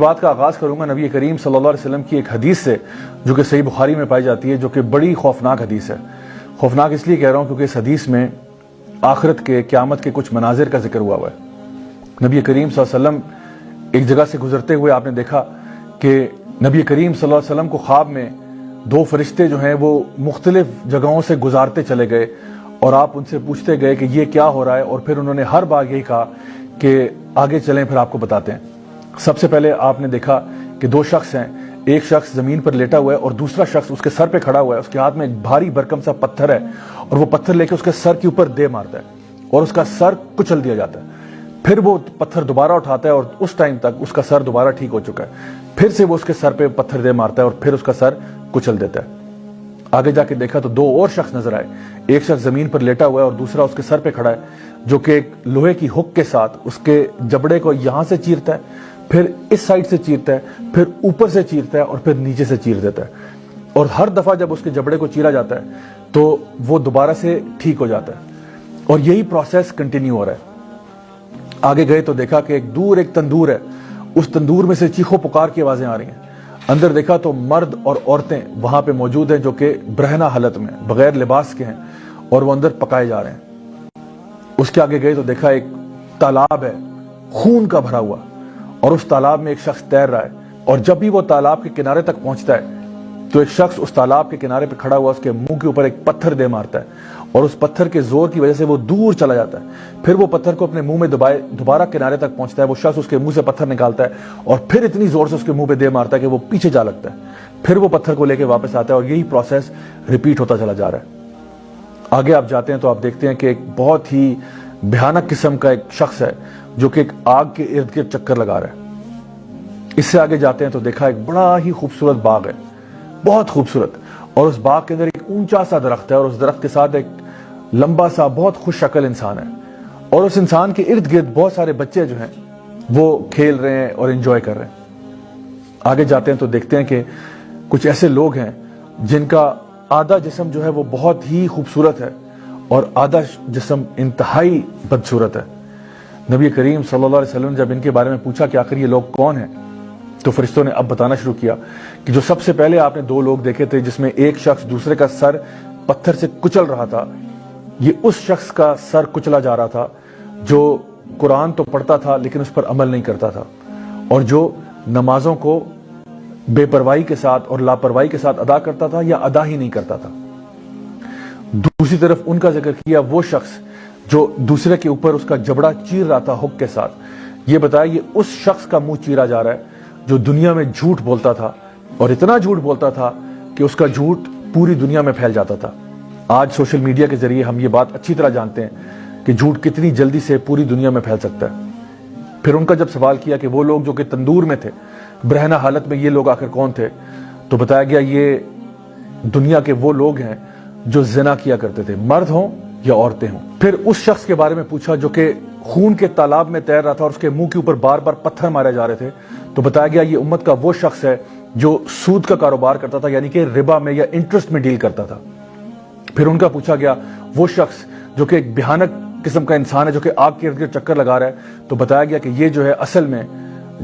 بات کا آغاز کروں گا نبی کریم صلی اللہ علیہ وسلم کی ایک حدیث سے جو کہ صحیح بخاری میں پائی جاتی ہے، جو کہ بڑی خوفناک حدیث ہے۔ خوفناک اس لیے کہہ رہا ہوں کیونکہ اس حدیث میں آخرت کے، قیامت کے کچھ مناظر کا ذکر ہوا ہے۔ نبی کریم صلی اللہ علیہ وسلم ایک جگہ سے گزرتے ہوئے آپ نے دیکھا کہ نبی کریم صلی اللہ علیہ وسلم کو خواب میں دو فرشتے جو ہیں وہ مختلف جگہوں سے گزارتے چلے گئے اور آپ ان سے پوچھتے گئے کہ یہ کیا ہو رہا ہے، اور پھر انہوں نے ہر بار یہی کہا کہ آگے چلیں پھر آپ کو بتاتے ہیں۔ سب سے پہلے آپ نے دیکھا کہ دو شخص ہیں، ایک شخص زمین پر لیٹا ہوا ہے اور دوسرا شخص اس کے سر پہ کھڑا ہوا ہے، اس کے ہاتھ میں ایک بھاری بھرکم سا پتھر ہے اور وہ پتھر لے کے اس کے سر کے اوپر دے مارتا ہے اور اس کا سر کچل دیا جاتا ہے۔ پھر وہ پتھر دوبارہ اٹھاتا ہے اور اس ٹائم تک اس کا سر دوبارہ ٹھیک ہو چکا ہے، پھر سے وہ اس کے سر پہ پتھر دے مارتا ہے اور پھر اس کا سر کچل دیتا ہے۔ آگے جا کے دیکھا تو دو اور شخص نظر آئے، ایک شخص زمین پر لیٹا ہوا ہے اور دوسرا اس کے سر پہ کھڑا ہے، جو کہ ایک لوہے کی ہک کے ساتھ اس کے جبڑے کو یہاں سے چیرتا ہے، پھر اس سائڈ سے چیرتا ہے، پھر اوپر سے چیرتا ہے اور پھر نیچے سے چیر دیتا ہے، اور ہر دفعہ جب اس کے جبڑے کو چیرا جاتا ہے تو وہ دوبارہ سے ٹھیک ہو جاتا ہے، اور یہی پروسیس کنٹینیو ہو رہا ہے۔ آگے گئے تو دیکھا کہ ایک دور ایک تندور ہے، اس تندور میں سے چیخو پکار کی آوازیں آ رہی ہیں۔ اندر دیکھا تو مرد اور عورتیں وہاں پہ موجود ہیں جو کہ برہنہ حالت میں بغیر لباس کے ہیں اور وہ اندر پکائے جا رہے ہیں۔ اس کے آگے گئے تو دیکھا ایک تالاب ہے خون کا بھرا ہوا، اور اس تالاب میں ایک شخص تیر رہا ہے، اور جب بھی وہ تالاب کے کنارے تک پہنچتا ہے تو ایک شخص اس تالاب کے کنارے پہ کھڑا ہوا اس کے منہ کے اوپر ایک پتھر دے مارتا ہے، اور اس پتھر کے زور کی وجہ سے وہ دور چلا جاتا ہے۔ پھر وہ پتھر کو اپنے منہ میں دبائے دوبارہ کنارے تک پہنچتا ہے، وہ شخص اس کے منہ سے پتھر نکالتا ہے اور پھر اتنی زور سے اس کے منہ پہ دے مارتا ہے کہ وہ پیچھے جا لگتا ہے، پھر وہ پتھر کو لے کے واپس آتا ہے، اور یہی پروسیس ریپیٹ ہوتا چلا جا رہا ہے۔ آگے آپ جاتے ہیں تو آپ دیکھتے ہیں کہ ایک بہت ہی بھیانک قسم کا ایک شخص ہے جو کہ ایک آگ کے ارد گرد چکر لگا رہا ہے۔ اس سے آگے جاتے ہیں تو دیکھا ایک بڑا ہی خوبصورت باغ ہے، بہت خوبصورت، اور اس باغ کے اندر ایک اونچا سا درخت ہے، اور اس درخت کے ساتھ ایک لمبا سا بہت خوش شکل انسان ہے، اور اس انسان کے ارد گرد بہت سارے بچے جو ہیں وہ کھیل رہے ہیں اور انجوائے کر رہے ہیں۔ آگے جاتے ہیں تو دیکھتے ہیں کہ کچھ ایسے لوگ ہیں جن کا آدھا جسم جو ہے وہ بہت ہی خوبصورت ہے اور آدھا جسم انتہائی بدصورت ہے۔ نبی کریم صلی اللہ علیہ وسلم نے جب ان کے بارے میں پوچھا کہ آخر یہ لوگ کون ہیں، تو فرشتوں نے اب بتانا شروع کیا کہ جو سب سے پہلے آپ نے دو لوگ دیکھے تھے جس میں ایک شخص دوسرے کا سر پتھر سے کچل رہا تھا، یہ اس شخص کا سر کچلا جا رہا تھا جو قرآن تو پڑھتا تھا لیکن اس پر عمل نہیں کرتا تھا، اور جو نمازوں کو بے پرواہی کے ساتھ اور لاپرواہی کے ساتھ ادا کرتا تھا یا ادا ہی نہیں کرتا تھا۔ دوسری طرف ان کا ذکر کیا وہ شخص جو دوسرے کے اوپر اس کا جبڑا چیر رہا تھا ہک کے ساتھ، یہ بتایا یہ اس شخص کا منہ چیرا جا رہا ہے جو دنیا میں جھوٹ بولتا تھا، اور اتنا جھوٹ بولتا تھا کہ اس کا جھوٹ پوری دنیا میں پھیل جاتا تھا۔ آج سوشل میڈیا کے ذریعے ہم یہ بات اچھی طرح جانتے ہیں کہ جھوٹ کتنی جلدی سے پوری دنیا میں پھیل سکتا ہے۔ پھر ان کا جب سوال کیا کہ وہ لوگ جو کہ تندور میں تھے برہنہ حالت میں، یہ لوگ آخر کون تھے، تو بتایا گیا یہ دنیا کے وہ لوگ ہیں جو زنا کیا کرتے تھے، مرد ہوں یا عورتیں ہوں۔ پھر اس شخص کے بارے میں پوچھا جو کہ خون کے تالاب میں تیر رہا تھا اور اس کے منہ کے اوپر بار بار پتھر مارے جا رہے تھے، تو بتایا گیا یہ امت کا وہ شخص ہے جو سود کا کاروبار کرتا تھا، یعنی کہ ربا میں یا انٹرسٹ میں ڈیل کرتا تھا۔ پھر ان کا پوچھا گیا وہ شخص جو کہ ایک بھیانک قسم کا انسان ہے جو کہ آگ کے ارد گرد چکر لگا رہا ہے، تو بتایا گیا کہ یہ جو ہے اصل میں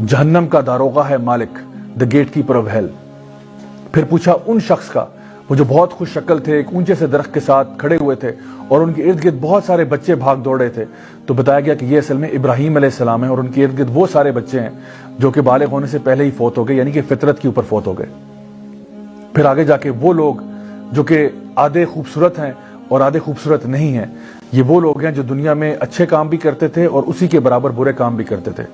جہنم کا داروغہ ہے، مالک، دا گیٹ کیپر آف ہیل۔ پھر پوچھا ان شخص کا وہ جو بہت خوش شکل تھے، ایک اونچے سے درخت کے ساتھ کھڑے ہوئے تھے اور ان کے ارد گرد بہت سارے بچے بھاگ دوڑ رہے تھے، تو بتایا گیا کہ یہ اصل میں ابراہیم علیہ السلام ہے، اور ان کے ارد گرد وہ سارے بچے ہیں جو کہ بالغ ہونے سے پہلے ہی فوت ہو گئے، یعنی کہ فطرت کے اوپر فوت ہو گئے۔ پھر آگے جا کے وہ لوگ جو کہ آدھے خوبصورت ہیں اور آدھے خوبصورت نہیں ہیں، یہ وہ لوگ ہیں جو دنیا میں اچھے کام بھی کرتے تھے اور اسی کے برابر برے کام بھی کرتے تھے۔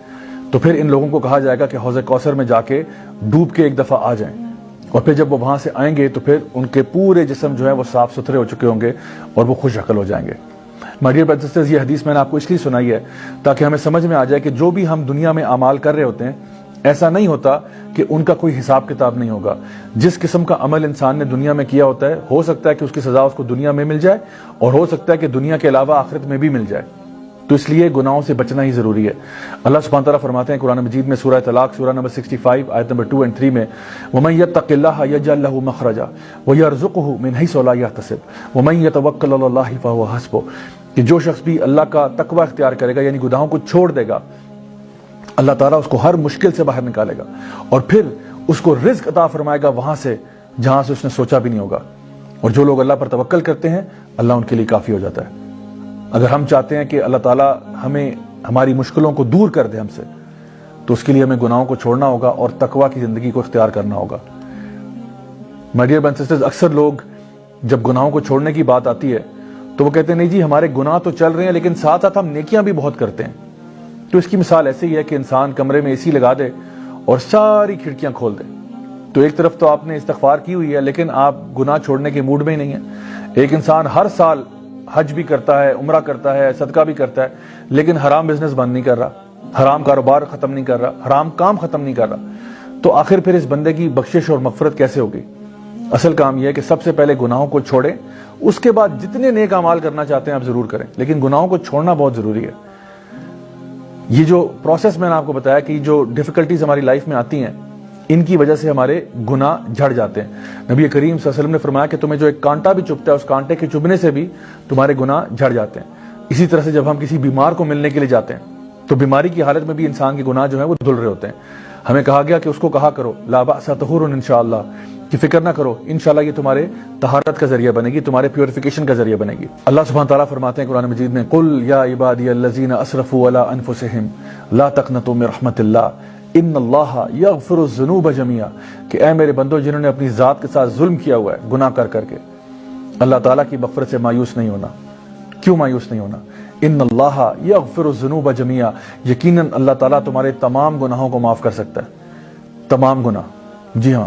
تو پھر ان لوگوں کو کہا جائے گا کہ حوض کوثر میں جا کے ڈوب کے ایک دفعہ آ جائیں، اور پھر جب وہ وہاں سے آئیں گے تو پھر ان کے پورے جسم جو ہے وہ صاف ستھرے ہو چکے ہوں گے اور وہ خوش شکل ہو جائیں گے۔ مائی ڈیئر برادرز سسٹرز، یہ حدیث میں نے آپ کو اس لیے سنائی ہے تاکہ ہمیں سمجھ میں آ جائے کہ جو بھی ہم دنیا میں اعمال کر رہے ہوتے ہیں، ایسا نہیں ہوتا کہ ان کا کوئی حساب کتاب نہیں ہوگا۔ جس قسم کا عمل انسان نے دنیا میں کیا ہوتا ہے، ہو سکتا ہے کہ اس کی سزا اس کو دنیا میں مل جائے، اور ہو سکتا ہے کہ دنیا کے علاوہ آخرت میں بھی مل جائے، تو اس لیے گناہوں سے بچنا ہی ضروری ہے۔ اللہ سبحانہ تعالیٰ فرماتے ہیں قرآن مجید میں سورہ طلاق سورہ نمبر 65 آیت نمبر 2 اور 3 میں، وَمَن يَتَّقِ اللَّهَ يَجْعَل لَّهُ مَخْرَجًا وَيَرْزُقْهُ مِنْ حَيْثُ لَا يَحْتَسِبُ وَمَن يَتَوَكَّلْ عَلَى اللَّهِ فَهُوَ حَسْبُهُ، کہ جو شخص بھی اللہ کا تقوی اختیار کرے گا، یعنی گناہوں کو چھوڑ دے گا، اللہ تعالیٰ اس کو ہر مشکل سے باہر نکالے گا اور پھر اس کو رزق عطا فرمائے گا وہاں سے جہاں سے اس نے سوچا بھی نہیں ہوگا. اور جو لوگ اللہ پر توکل کرتے ہیں اللہ ان کے لیے کافی ہو جاتا ہے. اگر ہم چاہتے ہیں کہ اللہ تعالیٰ ہمیں ہماری مشکلوں کو دور کر دے ہم سے, تو اس کے لیے ہمیں گناہوں کو چھوڑنا ہوگا اور تقویٰ کی زندگی کو اختیار کرنا ہوگا. My dear brothers and sisters, اکثر لوگ جب گناہوں کو چھوڑنے کی بات آتی ہے تو وہ کہتے ہیں نہیں جی ہمارے گناہ تو چل رہے ہیں لیکن ساتھ ساتھ ہم نیکیاں بھی بہت کرتے ہیں. تو اس کی مثال ایسے ہی ہے کہ انسان کمرے میں اے سی لگا دے اور ساری کھڑکیاں کھول دے. تو ایک طرف تو آپ نے استغفار کی ہوئی ہے لیکن آپ گناہ چھوڑنے کے موڈ میں ہی نہیں ہیں. ایک انسان ہر سال حج بھی کرتا ہے, عمرہ کرتا ہے, صدقہ بھی کرتا ہے, لیکن حرام بزنس بند نہیں کر رہا, حرام کاروبار ختم نہیں کر رہا, حرام کام ختم نہیں کر رہا. تو آخر پھر اس بندے کی بخشش اور مغفرت کیسے ہوگی؟ اصل کام یہ ہے کہ سب سے پہلے گناہوں کو چھوڑیں, اس کے بعد جتنے نیک اعمال کرنا چاہتے ہیں آپ ضرور کریں, لیکن گناہوں کو چھوڑنا بہت ضروری ہے. یہ جو پروسیس میں نے آپ کو بتایا کہ جو ڈیفیکلٹیز ہماری لائف میں آتی ہیں ان کی وجہ سے ہمارے گناہ جھڑ جاتے ہیں. نبی کریم صلی اللہ علیہ وسلم نے فرمایا کہ تمہیں جو ایک کانٹا بھی چبھتا ہے اس کانٹے کے چبھنے سے بھی تمہارے گناہ جھڑ جاتے ہیں. اسی طرح سے جب ہم کسی بیمار کو ملنے کے لیے جاتے ہیں تو بیماری کی حالت میں بھی انسان کے گناہ جو ہیں وہ دھل رہے ہوتے ہیں. ہمیں کہا گیا کہ اس کو کہا کرو لا بأس طہور انشاءاللہ, کہ فکر نہ کرو انشاءاللہ یہ تمہارے طہارت کا ذریعہ بنے گی, تمہارے پیوریفیکیشن کا ذریعہ بنے گی. اللہ سبحانہ تعالیٰ فرماتے ہیں قرآن مجید میں قل یا عبادی الذین اسرفوا علی انفسہم لا تقنطوا من رحمت اللہ ان اللہ یغفر الذنوب جميعا, کہ اے میرے بندو جنہوں نے اپنی ذات کے ساتھ ظلم کیا ہوا ہے گناہ کر کر کے, اللہ تعالیٰ کی مغفرت سے مایوس نہیں ہونا. کیوں مایوس نہیں ہونا؟ ان اللہ یغفر الذنوب جميعا, یقیناً اللہ تعالیٰ تمہارے تمام گناہوں کو معاف کر سکتا ہے. تمام گناہ, جی ہاں,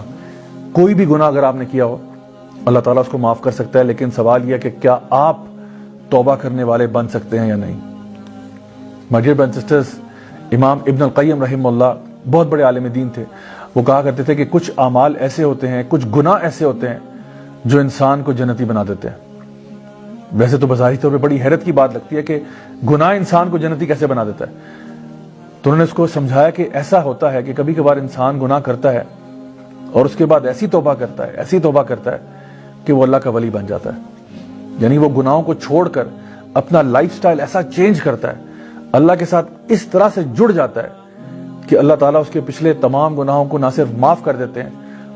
کوئی بھی گناہ اگر آپ نے کیا ہو اللہ تعالیٰ اس کو معاف کر سکتا ہے. لیکن سوال یہ کہ کیا آپ توبہ کرنے والے بن سکتے ہیں یا نہیں؟ My dear brothers and sisters, امام ابن القیم رحمہ اللہ بہت بڑے عالم دین تھے. وہ کہا کرتے تھے کہ کچھ اعمال ایسے ہوتے ہیں, کچھ گناہ ایسے ہوتے ہیں جو انسان کو جنتی بنا دیتے ہیں. ویسے تو بظاہری طور پہ بڑی حیرت کی بات لگتی ہے کہ گناہ انسان کو جنتی کیسے بنا دیتا ہے. تو انہوں نے اس کو سمجھایا کہ ایسا ہوتا ہے کہ کبھی کبھار انسان گناہ کرتا ہے اور اس کے بعد ایسی توبہ کرتا ہے کہ وہ اللہ کا ولی بن جاتا ہے. یعنی وہ گناہوں کو چھوڑ کر اپنا لائف سٹائل ایسا چینج کرتا ہے, اللہ کے ساتھ اس طرح سے جڑ جاتا ہے کہ اللہ تعالیٰ اس کے پچھلے تمام گناہوں کو نہ صرف معاف کر دیتے ہیں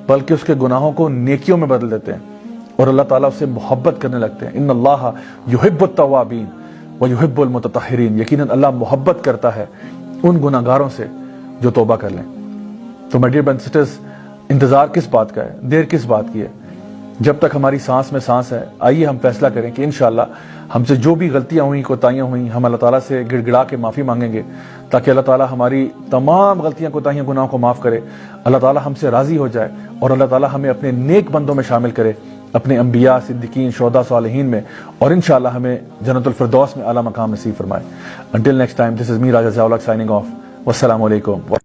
بلکہ اس کے گناہوں کو نیکیوں میں بدل دیتے ہیں اور اللہ تعالیٰ اس سے محبت کرنے لگتے ہیں. ان اللہ یحب التوابین ویحب المتطہرین, یقیناً اللہ محبت کرتا ہے ان گناہگاروں سے جو توبہ کر لیں. تو my dear brothers and sisters, انتظار کس بات کا ہے, دیر کس بات کی ہے؟ جب تک ہماری سانس میں سانس ہے آئیے ہم فیصلہ کریں کہ انشاءاللہ ہم سے جو بھی غلطیاں ہوئیں, کوتاہیاں ہوئیں, ہم اللہ تعالیٰ سے گڑ گڑا کے معافی مانگیں گے تاکہ اللہ تعالیٰ ہماری تمام غلطیاں, کوتاہیاں, گناہوں کو معاف کرے. اللہ تعالیٰ ہم سے راضی ہو جائے اور اللہ تعالیٰ ہمیں اپنے نیک بندوں میں شامل کرے, اپنے انبیاء, صدیقین, شہداء, صالحین میں, اور انشاءاللہ ہمیں جنت الفردوس میں اعلیٰ مقام نصیب فرمائے. Until next time, this is me Raja Zawlak signing off. Wassalamu alaikum.